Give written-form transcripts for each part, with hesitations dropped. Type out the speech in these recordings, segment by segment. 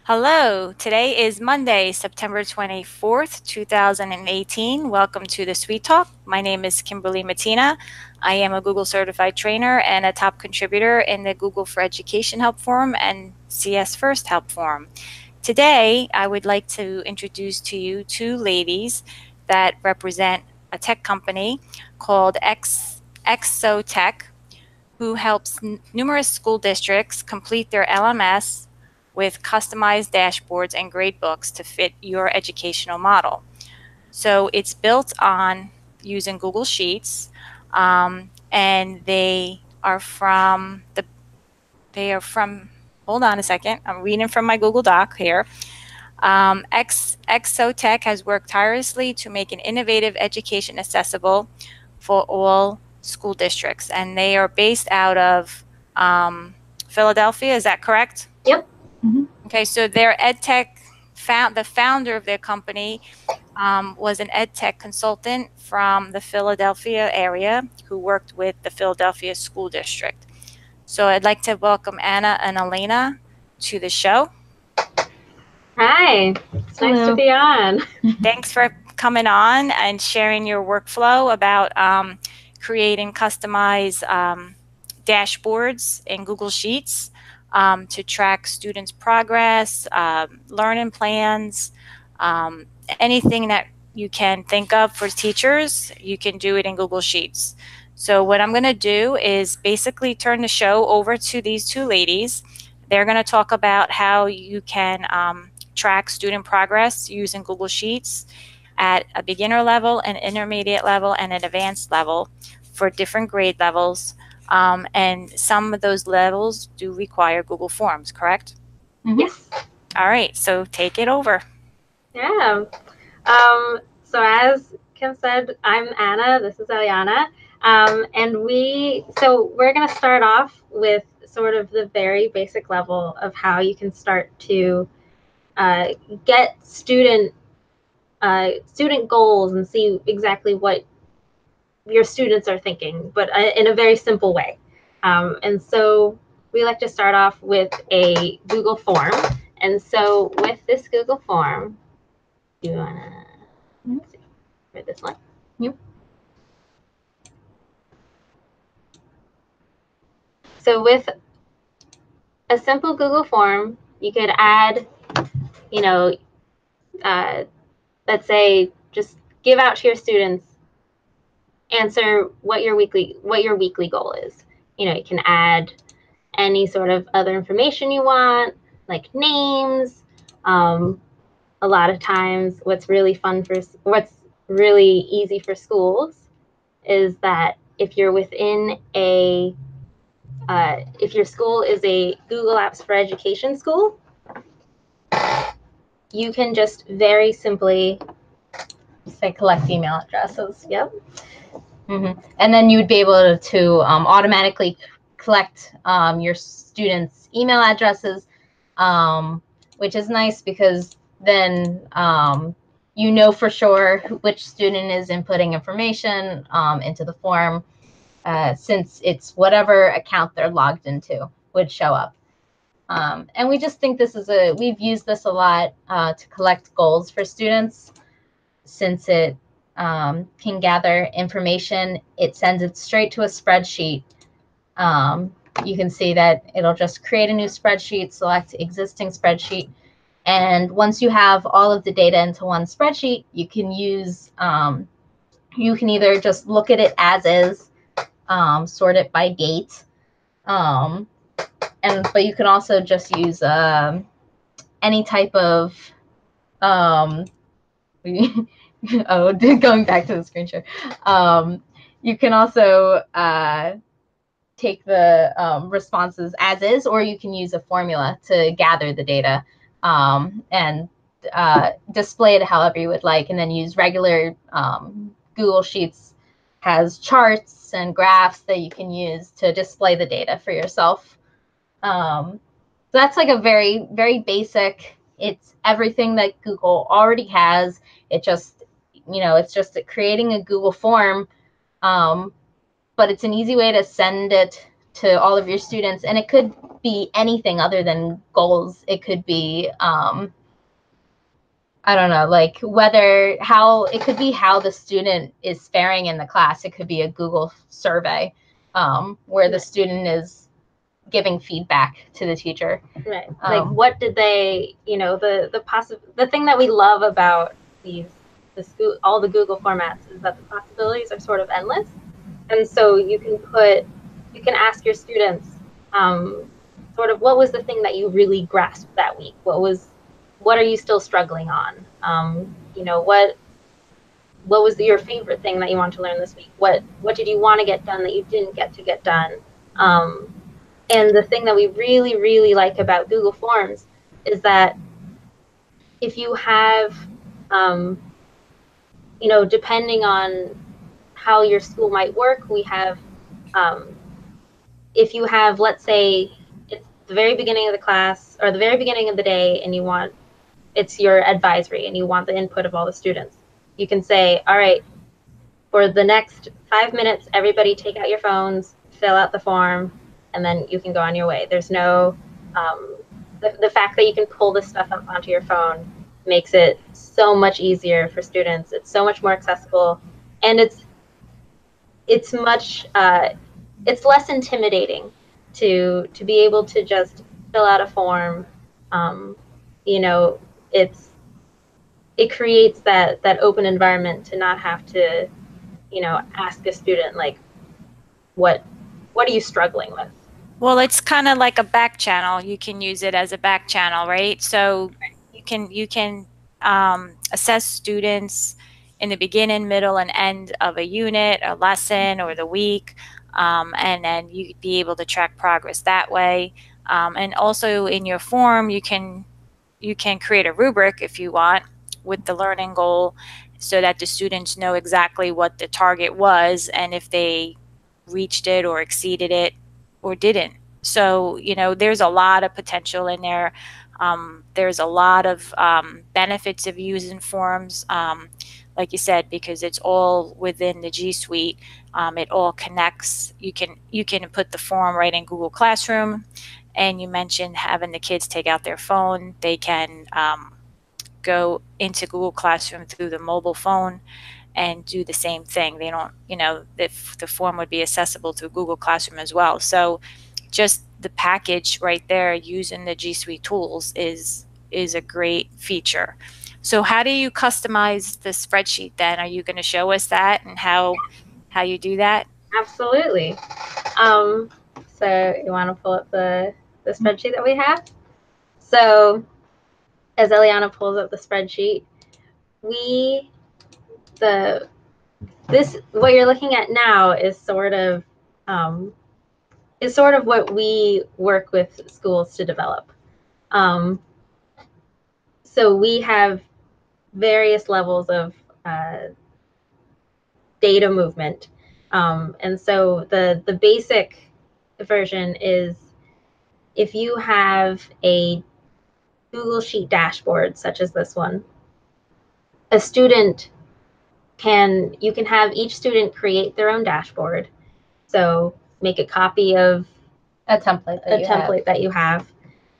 Hello, today is Monday, September 24th, 2018. Welcome to the Sweet Talk. My name is Kimberly Matina. I am a Google certified trainer and a top contributor in the Google for Education Help Forum and CS First Help Forum. Today, I would like to introduce to you two ladies that represent a tech company called Exotech, who helps numerous school districts complete their LMS with customized dashboards and gradebooks to fit your educational model. So it's built on using Google Sheets, and they are from, hold on a second, I'm reading from my Google Doc here. Exotech has worked tirelessly to make an innovative education accessible for all school districts, and they are based out of Philadelphia. Is that correct? Yep. Okay, so their EdTech, the founder of their company was an EdTech consultant from the Philadelphia area who worked with the Philadelphia School District. So I'd like to welcome Anna and Elaina to the show. Hi, it's Hello. nice to be on. Thanks for coming on and sharing your workflow about creating customized dashboards in Google Sheets to track students' progress, learning plans, anything that you can think of for teachers, you can do it in Google Sheets. So what I'm going to do is basically turn the show over to these two ladies. They're going to talk about how you can track student progress using Google Sheets at a beginner level, an intermediate level, and an advanced level for different grade levels. And some of those levels do require Google Forms, correct? Yes. All right, so take it over. Yeah. So as Kim said, I'm Anna. This is Elaina. And we're going to start off with sort of the very basic level of how you can start to get student goals and see exactly what your students are thinking, but in a very simple way. And so we like to start off with a Google form. And so with this Google form, do you want to see for this one? Yep. So with a simple Google form, you could add, let's say, just give out to your students, answer what your weekly goal is. You can add any sort of other information you want, like names. A lot of times, what's really easy for schools is that if you're within if your school is a Google Apps for Education school, you can just very simply say collect email addresses. Yep. And then you would be able to automatically collect your students' email addresses, which is nice because then you know for sure which student is inputting information into the form, since it's whatever account they're logged into would show up. And we just think we've used this a lot to collect goals for students, since it can gather information. It sends it straight to a spreadsheet. You can see that it'll just create a new spreadsheet, select existing spreadsheet. And once you have all of the data into one spreadsheet, you can either just look at it as is, sort it by date, but you can also just use any type of going back to the screen share. You can also take the responses as is, or you can use a formula to gather the data and display it however you would like, and then use regular Google Sheets has charts and graphs that you can use to display the data for yourself. So that's like a very, very basic. It's everything that Google already has. It's just creating a Google form, but it's an easy way to send it to all of your students, and it could be anything other than goals. It could be I don't know, like it could be how the student is faring in the class. It could be a Google survey where the student is giving feedback to the teacher. Right. Like, what did they, the thing that we love about all the Google formats is that the possibilities are sort of endless. And so you can ask your students, sort of, what was the thing that you really grasped that week? What are you still struggling on? What was your favorite thing that you want to learn this week? What did you want to get done that you didn't get to get done? And the thing that we really, really like about Google Forms is that if you have, depending on how your school might work, we have, if you have, let's say, it's the very beginning of the class or the very beginning of the day, and it's your advisory and you want the input of all the students, you can say, all right, for the next 5 minutes, everybody take out your phones, fill out the form, and then you can go on your way. There's no, the fact that you can pull this stuff up onto your phone makes it so much easier for students. It's so much more accessible, and it's much, it's less intimidating to be able to just fill out a form. It creates that open environment to not have to, ask a student, like, what are you struggling with? Well, it's kind of like a back channel. You can use it as a back channel, right? So you can assess students in the beginning, middle, and end of a unit, a lesson, or the week, and then you'd be able to track progress that way. And also in your form, you can create a rubric if you want with the learning goal, so that the students know exactly what the target was and if they reached it or exceeded it or didn't. So, there's a lot of potential in there. There's a lot of benefits of using forms, like you said, because it's all within the G Suite. It all connects. You can put the form right in Google Classroom, and you mentioned having the kids take out their phone. They can go into Google Classroom through the mobile phone and do the same thing. They don't, if the form would be accessible through Google Classroom as well. So just the package right there using the G Suite tools is a great feature. So how do you customize the spreadsheet then? Are you going to show us that and how you do that? Absolutely. So you want to pull up the spreadsheet that we have? So as Eliana pulls up the spreadsheet, what you're looking at now is sort of what we work with schools to develop. So we have various levels of data movement. And so the basic version is, if you have a Google Sheet dashboard, such as this one, you can have each student create their own dashboard. So make a copy of a template that you have,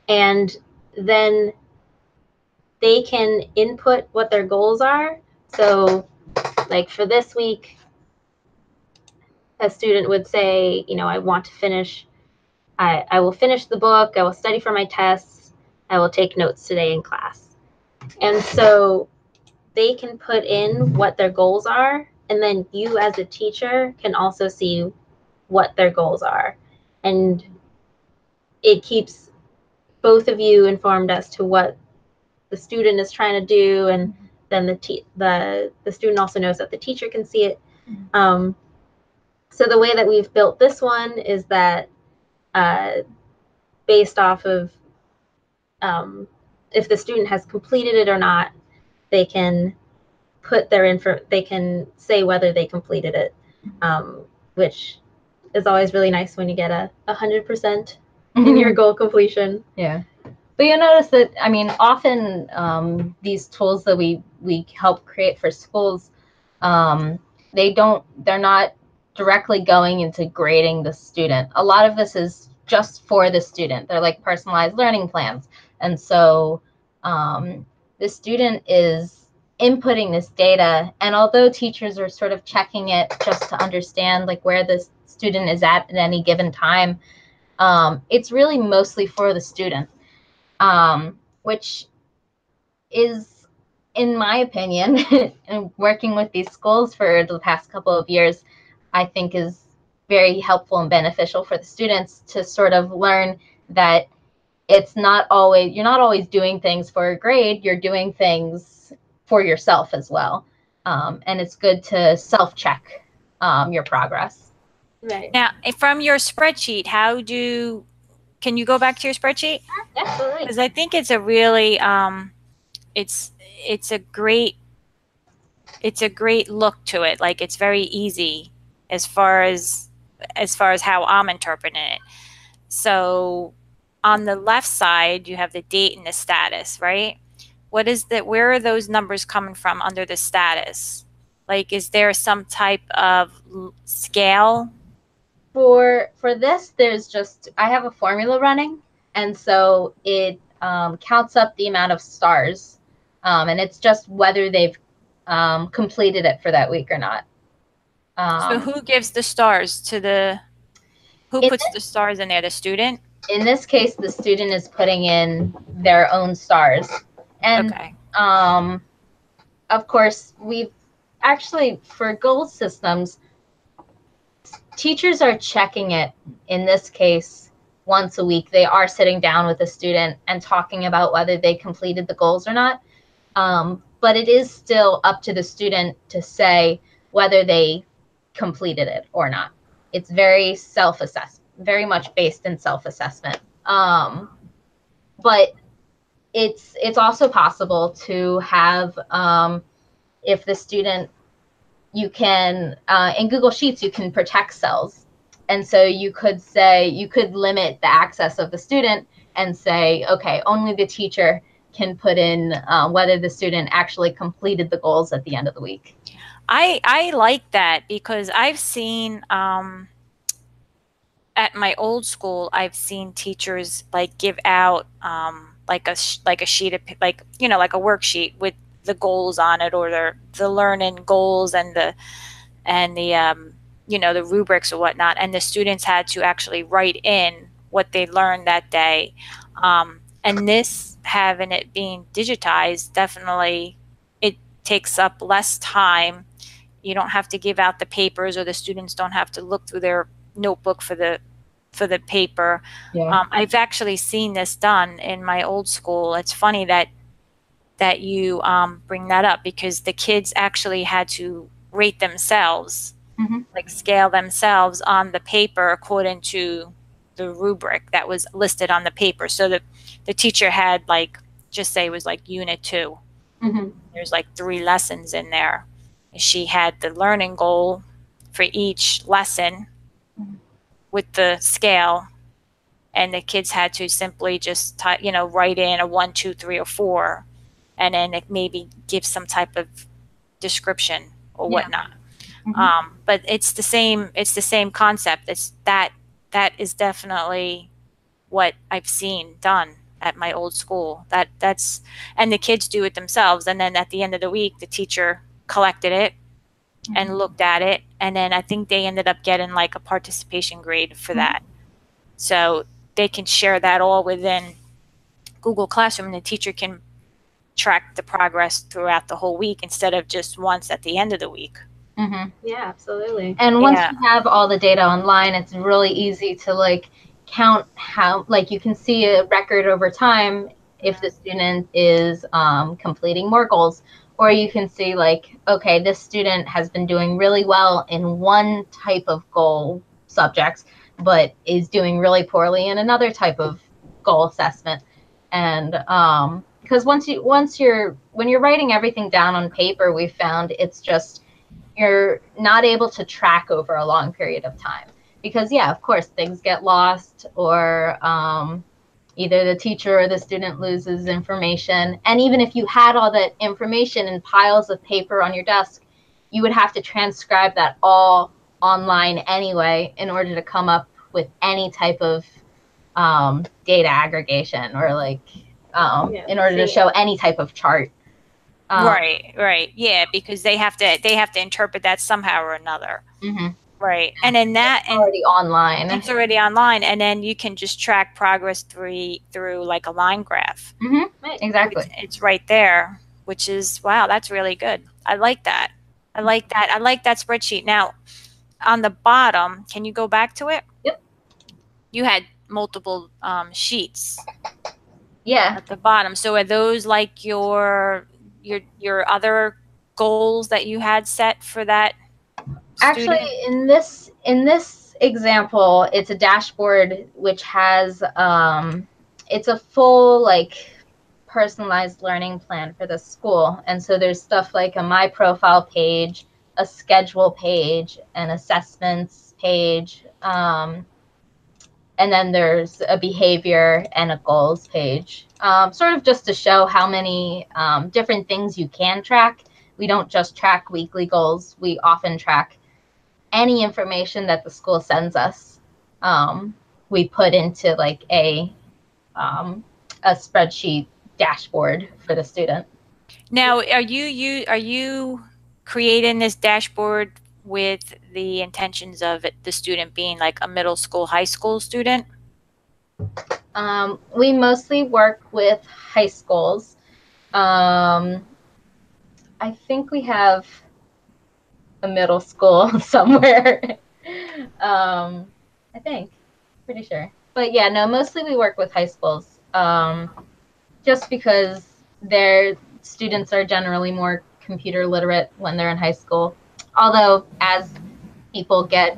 and then they can input what their goals are. So like for this week, a student would say, I want to finish, I will finish the book, I will study for my tests, I will take notes today in class. And so they can put in what their goals are, and then you as a teacher can also see what their goals are. And it keeps both of you informed as to what the student is trying to do, and then the student also knows that the teacher can see it. So the way that we've built this one is that based off of if the student has completed it or not, they can put they can say whether they completed it, which is always really nice when you get 100% in your goal completion. Yeah. But you'll notice that, often these tools that we help create for schools, they're not directly going into grading the student. A lot of this is just for the student. They're like personalized learning plans. And so the student is inputting this data, and although teachers are sort of checking it just to understand like where the student is at any given time, it's really mostly for the student, which is, in my opinion, and working with these schools for the past couple of years, I think is very helpful and beneficial for the students to sort of learn that it's not always, you're not always doing things for a grade, you're doing things for yourself as well. And it's good to self-check your progress. Right. Now, from your spreadsheet, can you go back to your spreadsheet? Absolutely. Because I think it's a really, it's a great look to it. Like, it's very easy as far as how I'm interpreting it. So on the left side, you have the date and the status, right? Where are those numbers coming from under the status? Like, is there some type of scale? For this, there's just, I have a formula running, and so it counts up the amount of stars, and it's just whether they've completed it for that week or not. So who gives the stars to who puts the stars in there? The student? In this case, the student is putting in their own stars. And okay. Of course, we've actually, for goal systems, teachers are checking it, in this case, once a week. They are sitting down with the student and talking about whether they completed the goals or not. But it is still up to the student to say whether they completed it or not. It's very self-assessed, very much based in self-assessment. But it's also possible to have, if the student, you can, in Google Sheets, you can protect cells. And so you could say, you could limit the access of the student and say, okay, only the teacher can put in whether the student actually completed the goals at the end of the week. I like that, because I've seen, at my old school, I've seen teachers like give out like a sheet of, like, you know, like a worksheet with the goals on it, or the learning goals and the you know, the rubrics or whatnot, and the students had to actually write in what they learned that day. And this, having it being digitized, definitely, it takes up less time. You don't have to give out the papers, or the students don't have to look through their notebook for the paper. Yeah. I've actually seen this done in my old school. It's funny that you bring that up, because the kids actually had to rate themselves, like scale themselves on the paper according to the rubric that was listed on the paper. So the teacher had, like, just say it was like unit 2. There's like 3 lessons in there. She had the learning goal for each lesson with the scale, and the kids had to simply just you know, write in a 1, 2, 3, or 4, and then it maybe give some type of description or whatnot. But it's the same concept. It's that is definitely what I've seen done at my old school. That's and the kids do it themselves, and then at the end of the week, the teacher collected it and looked at it, and then I think they ended up getting like a participation grade for that. So they can share that all within Google Classroom, and the teacher can track the progress throughout the whole week instead of just once at the end of the week. Yeah, absolutely. And once you have all the data online, it's really easy to like count how, like, you can see a record over time if the student is completing more goals, or you can see like, okay, this student has been doing really well in one type of goal subjects, but is doing really poorly in another type of goal assessment. And because when you're writing everything down on paper, we found it's just, you're not able to track over a long period of time, because yeah, of course, things get lost, or either the teacher or the student loses information. And even if you had all that information in piles of paper on your desk, you would have to transcribe that all online anyway in order to come up with any type of data aggregation or like in order to show any type of chart. Right. Yeah, because they have to interpret that somehow or another. Right. And then that it's already online. It's already online, and then you can just track progress through like a line graph. Exactly. It's right there, which is, wow, that's really good. I like that. I like that spreadsheet. Now, on the bottom, can you go back to it? Yep. You had multiple sheets. Yeah. At the bottom. So are those like your other goals that you had set for that student? Actually, in this example, it's a dashboard which has it's a full like personalized learning plan for the school. And so there's stuff like a my profile page, a schedule page, an assessments page, and then there's a behavior and a goals page, sort of just to show how many different things you can track. We don't just track weekly goals. We often track any information that the school sends us. We put into like a spreadsheet dashboard for the student. Now, are you creating this dashboard with the intentions of the student being like a middle school, high school student? We mostly work with high schools. I think we have a middle school somewhere. I think, pretty sure. But yeah, no, mostly we work with high schools, just because their students are generally more computer literate when they're in high school. Although as people get,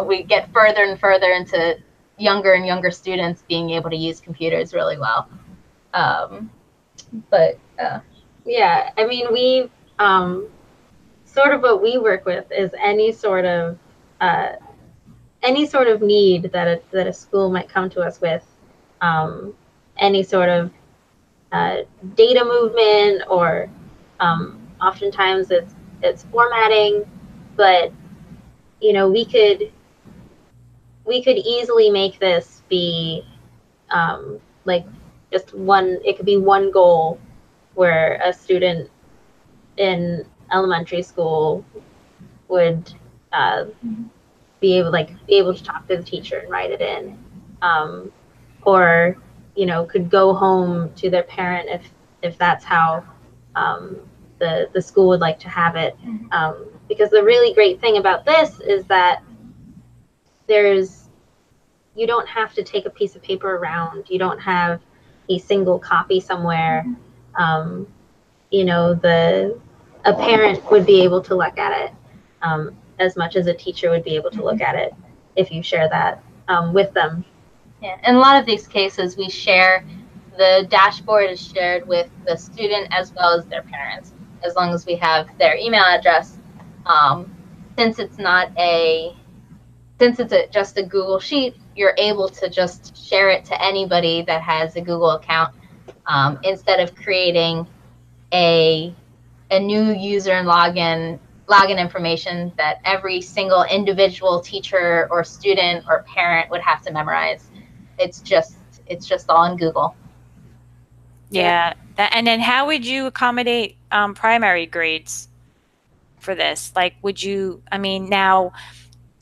we get further and further into younger and younger students being able to use computers really well. Yeah, I mean, we sort of what we work with is any sort of need that a school might come to us with, any sort of data movement, or oftentimes it's formatting, but we could easily make this be like just one. It could be one goal where a student in elementary school would be able to talk to the teacher and write it in, or could go home to their parent if that's how the school would like to have it. Because the really great thing about this is that you don't have to take a piece of paper around. You don't have a single copy somewhere. A parent would be able to look at it as much as a teacher would be able to look at it if you share that with them. Yeah, in a lot of these cases, we share the dashboard is shared with the student as well as their parents, as long as we have their email address. Since it's just a Google Sheet, you're able to just share it to anybody that has a Google account, instead of creating a new user and login information that every single individual teacher or student or parent would have to memorize. It's just all in Google. Yeah. And then how would you accommodate primary grades for this? Like, now,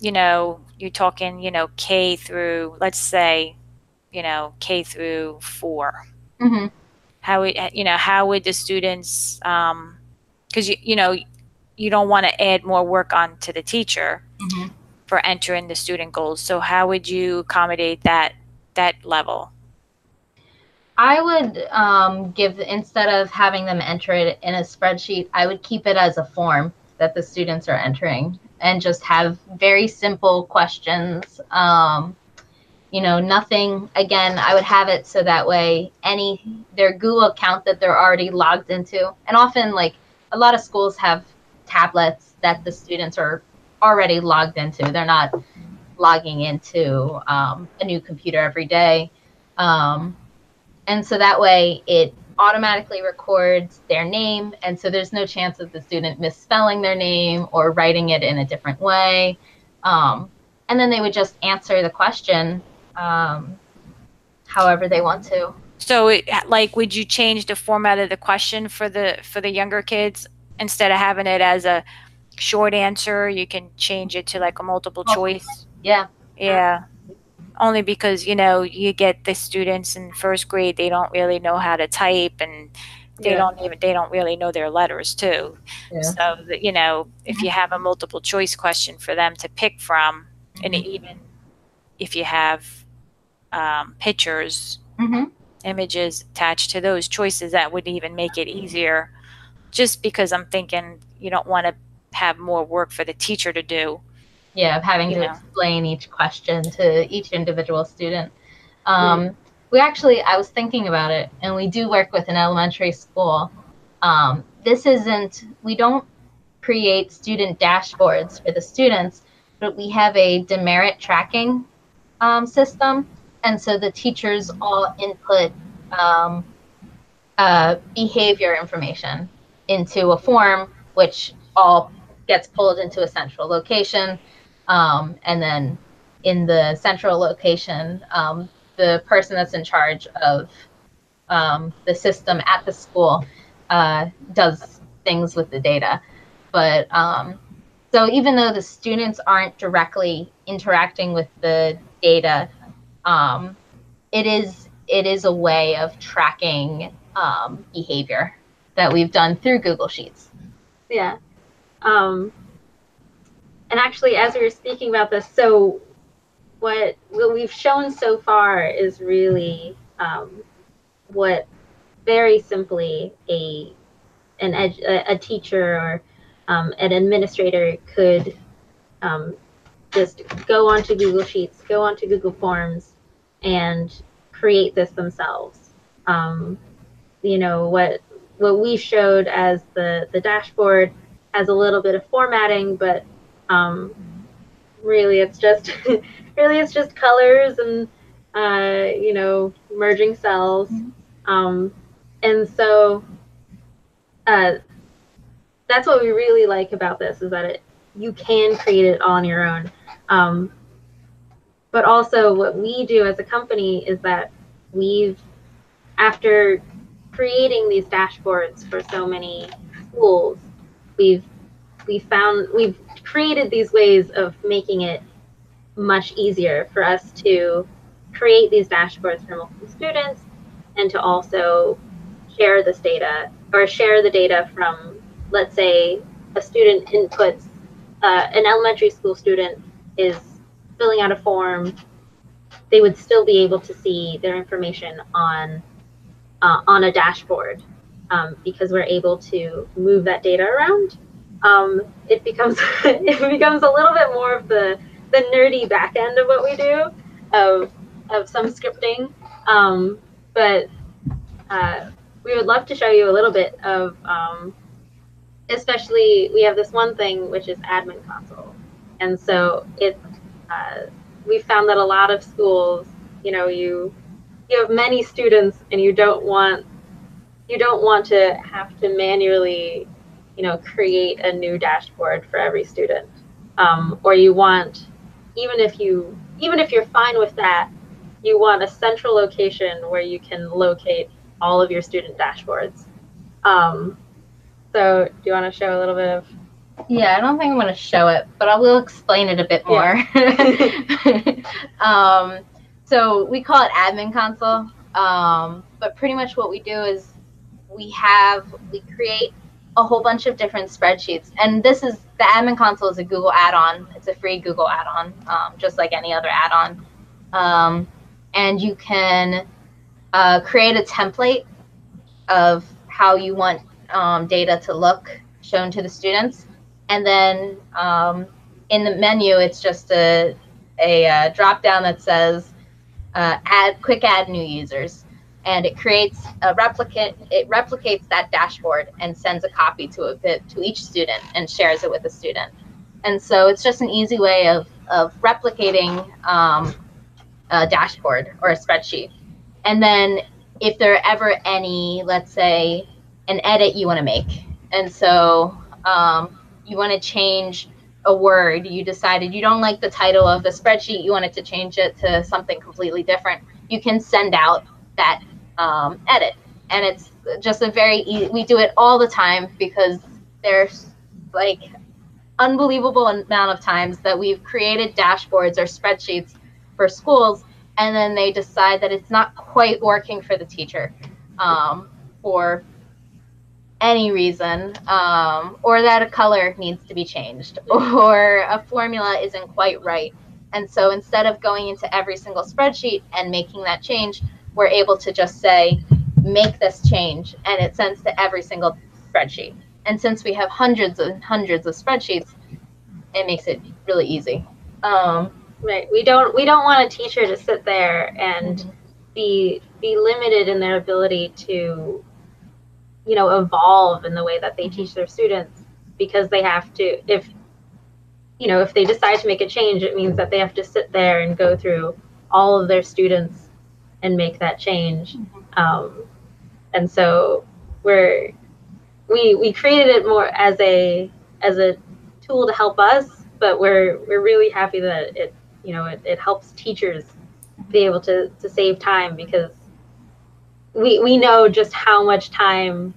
you're talking, K through, let's say, K through 4. Mm-hmm. How would the students, because you don't want to add more work on to the teacher for entering the student goals. So how would you accommodate that level? I would instead of having them enter it in a spreadsheet, I would keep it as a form that the students are entering and just have very simple questions. Nothing, again, I would have it so that way their Google account that they're already logged into, and often like a lot of schools have tablets that the students are already logged into. They're not logging into a new computer every day. And so that way it automatically records their name, and so there's no chance of the student misspelling their name or writing it in a different way. And then they would just answer the question however they want to. So, like, would you change the format of the question for the younger kids instead of having it as a short answer? You can change it to like a multiple choice. Yeah. Yeah. Only because, you get the students in first grade, they don't really know how to type, and they don't really know their letters too. Yeah. So that, if you have a multiple choice question for them to pick from, and even if you have pictures, images attached to those choices, that would even make it easier. Just because I'm thinking you don't want to have more work for the teacher to do. Yeah, of having to explain each question to each individual student. I was thinking about it, and we do work with an elementary school. We don't create student dashboards for the students, but we have a demerit tracking system. And so the teachers all input behavior information into a form, which all gets pulled into a central location. And then in the central location, the person that's in charge of the system at the school does things with the data. But so even though the students aren't directly interacting with the data, it is a way of tracking behavior that we've done through Google Sheets. Yeah. And actually, as we were speaking about this, so what we've shown so far is really what very simply a teacher or an administrator could just go onto Google Sheets, go onto Google Forms, and create this themselves. What we showed as the dashboard has a little bit of formatting, but really it's just colors and merging cells. And so that's what we really like about this, is that you can create it on your own. But also what we do as a company is that after creating these dashboards for so many schools, we've created these ways of making it much easier for us to create these dashboards for multiple students, and to also share this data, or share the data from, let's say, a student inputs, an elementary school student is filling out a form, they would still be able to see their information on a dashboard, because we're able to move that data around. It becomes a little bit more of the nerdy back end of what we do, of some scripting, but we would love to show you a little bit of, especially we have this one thing which is admin console, and so we found that a lot of schools, you have many students, and you don't want to have to manually create a new dashboard for every student, or you want, even if you're fine with that, you want a central location where you can locate all of your student dashboards. So do you want to show a little bit of? Yeah, I don't think I'm going to show it, but I will explain it a bit more. Yeah. So we call it admin console, but pretty much what we do is we create a whole bunch of different spreadsheets, and the admin console is a Google add-on. It's a free Google add-on, just like any other add-on, and you can create a template of how you want data to look shown to the students, and then in the menu it's just a drop down that says quick add new users, and it creates a replicate. It replicates that dashboard and sends a copy to each student and shares it with the student. And so it's just an easy way of replicating a dashboard or a spreadsheet. And then if there are ever any, let's say, an edit you want to make. And so you want to change a word. You decided you don't like the title of the spreadsheet. You wanted to change it to something completely different. You can send out that edit. And it's just a very easy, we do it all the time because there's like unbelievable amount of times that we've created dashboards or spreadsheets for schools, and then they decide that it's not quite working for the teacher for any reason, or that a color needs to be changed, or a formula isn't quite right. And so instead of going into every single spreadsheet and making that change, we're able to just say, make this change, and it sends to every single spreadsheet. And since we have hundreds and hundreds of spreadsheets, it makes it really easy. Right. We don't want a teacher to sit there and be limited in their ability to, you know, evolve in the way that they teach their students, because they have to, if they decide to make a change, it means that they have to sit there and go through all of their students and make that change. And so we created it more as a tool to help us, but we're really happy that it helps teachers be able to save time, because we know just how much time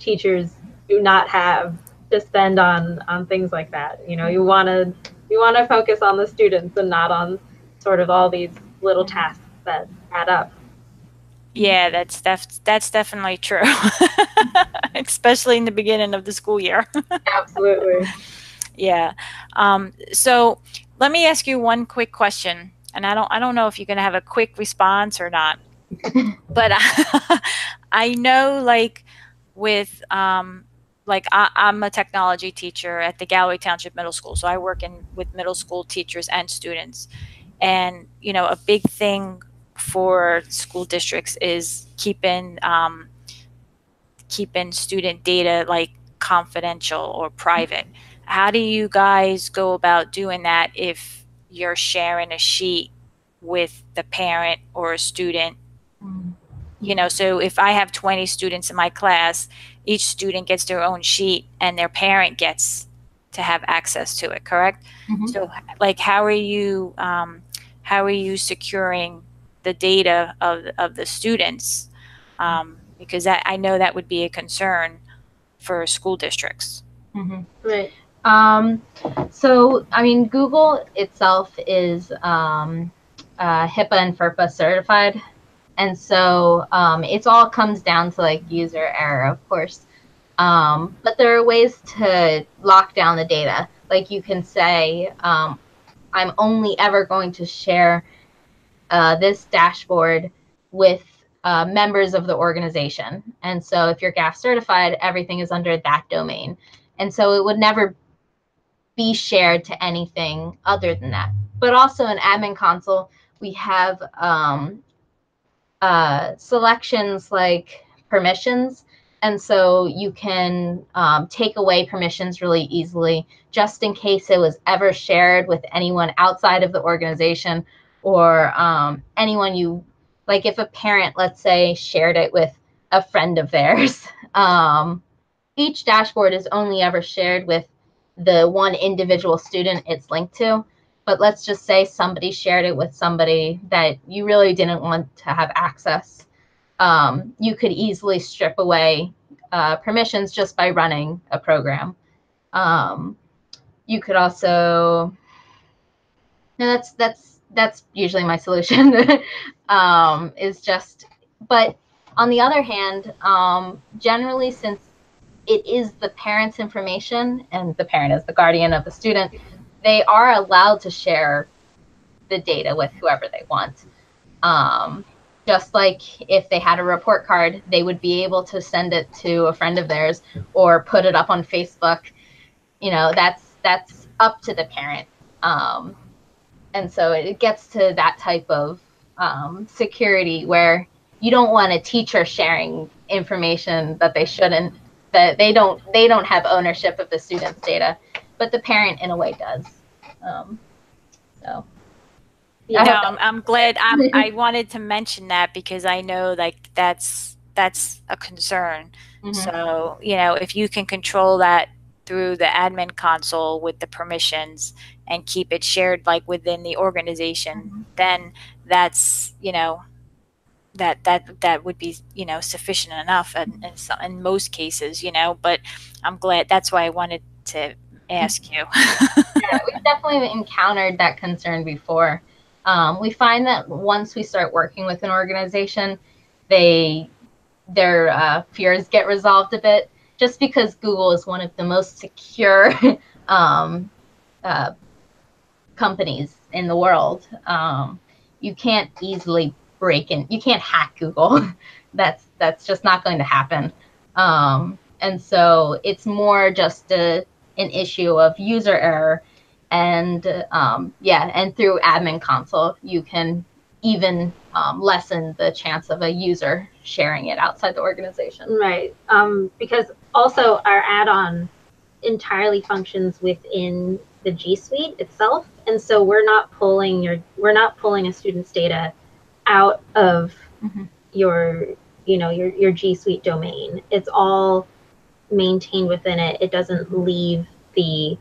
teachers do not have to spend on things like that. You want to focus on the students and not on sort of all these little tasks that add up. Yeah, that's definitely true, especially in the beginning of the school year. Absolutely. Yeah. So let me ask you one quick question, and I don't know if you're going to have a quick response or not, but I know, like, with like I'm a technology teacher at the Galloway Township Middle School, so I work with middle school teachers and students, and a big thing for school districts is keeping student data, like, confidential or private. How do you guys go about doing that if you're sharing a sheet with the parent or a student? So if I have 20 students in my class, each student gets their own sheet and their parent gets to have access to it, correct? So, like, how are you securing the data of the students? Because I know that would be a concern for school districts. Right. So, I mean, Google itself is HIPAA and FERPA certified. And so it all comes down to, like, user error, of course. But there are ways to lock down the data. Like, you can say, I'm only ever going to share this dashboard with members of the organization. And so if you're GAF certified, everything is under that domain. And so it would never be shared to anything other than that. But also in Admin Console, we have selections like permissions. And so you can take away permissions really easily, just in case it was ever shared with anyone outside of the organization, or anyone like, if a parent, let's say, shared it with a friend of theirs. Each dashboard is only ever shared with the one individual student it's linked to. But let's just say somebody shared it with somebody that you really didn't want to have access. You could easily strip away permissions just by running a program. You could also, no, that's usually my solution. Is just, but on the other hand, generally, since it is the parent's information and the parent is the guardian of the student, they are allowed to share the data with whoever they want. Just like if they had a report card, they would be able to send it to a friend of theirs or put it up on Facebook. That's up to the parent. And so it gets to that type of security where you don't want a teacher sharing information that they shouldn't, that they don't have ownership of the student's data, but the parent in a way does. So Yeah. No, I'm glad. I wanted to mention that because I know like that's a concern. So, if you can control that through the admin console with the permissions and keep it shared like within the organization, then that's, that would be, sufficient enough in most cases, but I'm glad. That's why I wanted to ask you. Yeah, we've definitely encountered that concern before. We find that once we start working with an organization, their fears get resolved a bit, just because Google is one of the most secure um, uh, companies in the world. You can't easily break in. You can't hack Google. That's just not going to happen. And so it's more just an issue of user error, and and through admin console you can even lessen the chance of a user sharing it outside the organization. Right. Because also our add-on entirely functions within the G Suite itself, and so we're not pulling a student's data out of your your G Suite domain. It's all maintained within it. It doesn't leave the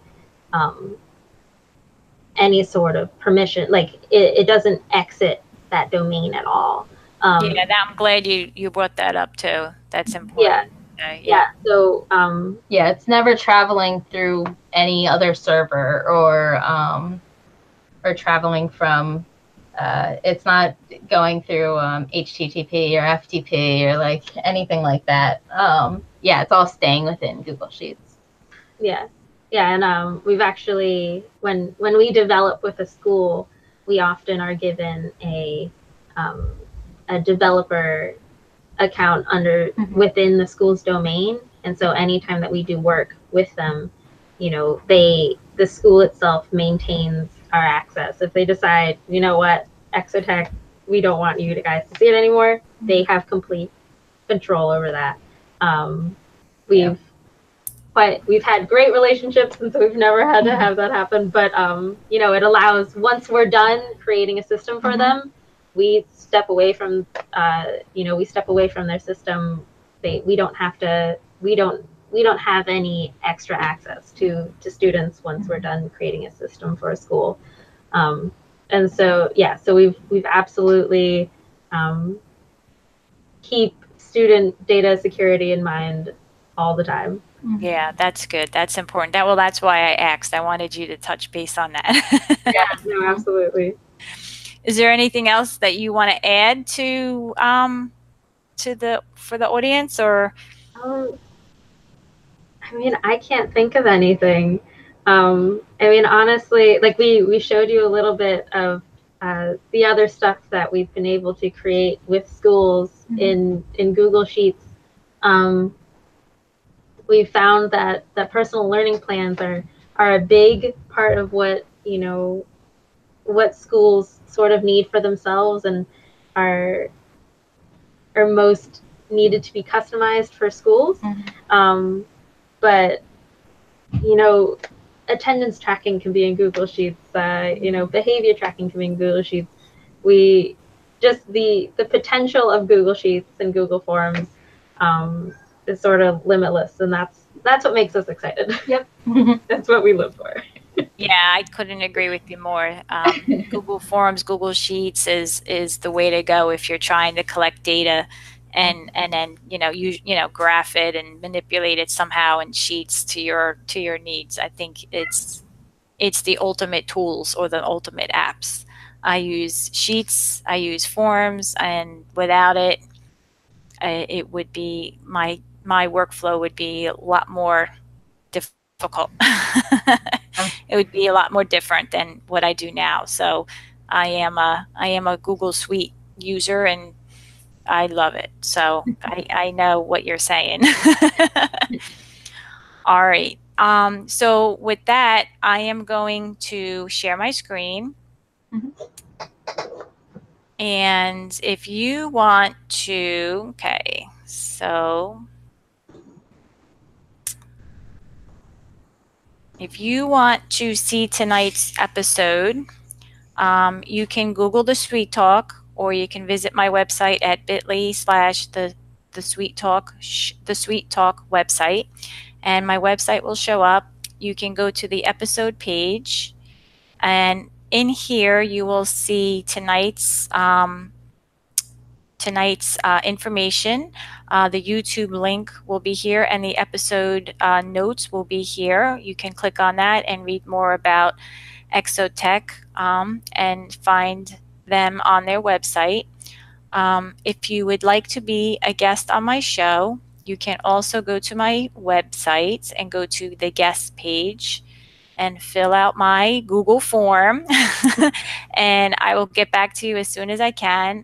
any sort of permission, like it doesn't exit that domain at all. Yeah, I'm glad you brought that up too. That's Yeah. important. Yeah. So it's never traveling through any other server or traveling from. It's not going through HTTP or FTP or like anything like that. It's all staying within Google Sheets. Yeah, and we've actually, when we develop with a school, we often are given a developer account within the school's domain, and so anytime that we do work with them, the school itself maintains our access. If they decide, you know what, Exotech, we don't want you guys to see it anymore, they have complete control over that. We've had great relationships, and so we've never had to have that happen. But it allows, once we're done creating a system for them, we step away from their system. We don't have any extra access to students once we're done creating a system for a school. And so we've absolutely keep student data security in mind all the time. Yeah, that's good. That's important. That's why I asked. I wanted you to touch base on that. Yeah, no, absolutely. Is there anything else that you want to add for the audience, or? I mean, I can't think of anything. I mean, honestly, like we showed you a little bit of the other stuff that we've been able to create with schools in Google Sheets. We found that personal learning plans are a big part of what schools sort of need for themselves, and are most needed to be customized for schools. But attendance tracking can be in Google Sheets. Behavior tracking can be in Google Sheets. We just the potential of Google Sheets and Google Forms is sort of limitless, and that's what makes us excited. Yep. That's what we live for. Yeah, I couldn't agree with you more. Google Forms, Google Sheets is the way to go if you're trying to collect data and then graph it and manipulate it somehow in Sheets to your needs. I think it's the ultimate tools or the ultimate apps. I use Sheets, I use Forms, and without it, it would be my workflow would be a lot more difficult. It would be a lot more different than what I do now. So I am a Google Suite user, and I love it. So I know what you're saying. All right. So with that, I am going to share my screen. And if you want to, okay, so if you want to see tonight's episode, You can Google the Sweet Talk, or you can visit my website at bit.ly/the Sweet Talk website, and my website will show up. You can go to the episode page, and in here you will see tonight's information. The YouTube link will be here, and the episode notes will be here. You can click on that and read more about Exotech and find them on their website. If you would like to be a guest on my show, you can also go to my website and go to the guest page and fill out my Google form, and I will get back to you as soon as I can.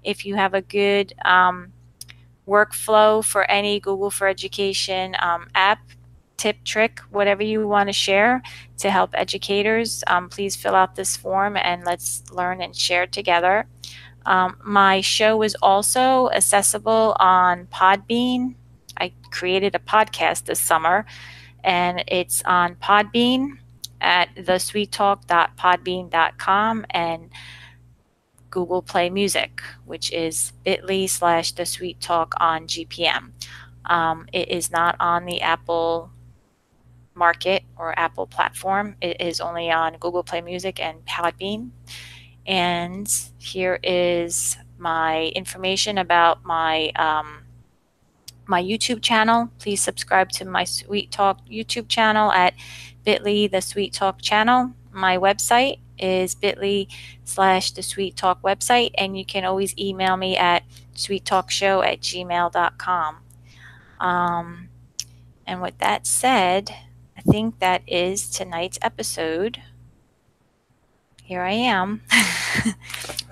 If you have a good workflow for any Google for Education app, tip, trick, whatever you want to share to help educators, please fill out this form and let's learn and share together. My show is also accessible on Podbean. I created a podcast this summer, and it's on Podbean at thesweettalk.podbean.com and Google Play Music, which is bit.ly/thesweettalk on GPM. It is not on the Apple market or Apple platform. It is only on Google Play Music and Podbean. And here is my information about my my YouTube channel. Please subscribe to my Sweet Talk YouTube channel at bit.ly the Sweet Talk channel. My website is bit.ly/the Sweet Talk website, and you can always email me at sweettalkshow@gmail.com. And with that said, I think that is tonight's episode. Here I am.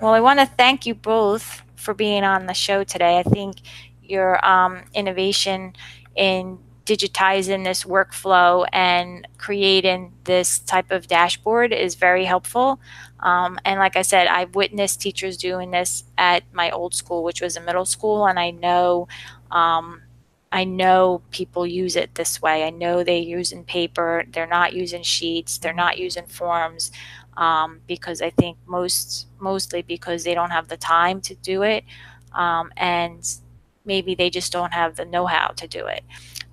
Well, I want to thank you both for being on the show today. I think your innovation in digitizing this workflow and creating this type of dashboard is very helpful. And like I said, I've witnessed teachers doing this at my old school, which was a middle school, and I know people use it this way. I know they're using paper, they're not using sheets, they're not using forms, because I think mostly because they don't have the time to do it, and maybe they just don't have the know-how to do it.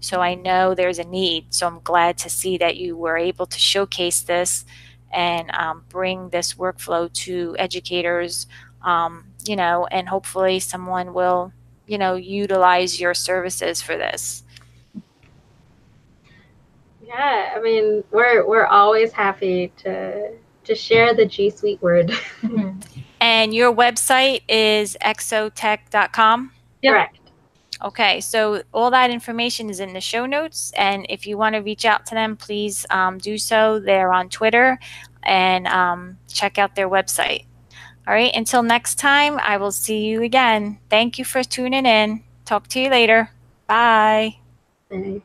So I know there's a need. So I'm glad to see that you were able to showcase this and bring this workflow to educators, and hopefully someone will utilize your services for this. Yeah, I mean, we're always happy to share the G Suite word. And your website is exotech.com? Yep. Correct. Okay, so all that information is in the show notes, and if you want to reach out to them, please do so. They're on Twitter, and check out their website. All right, until next time, I will see you again. Thank you for tuning in. Talk to you later. Bye. Bye.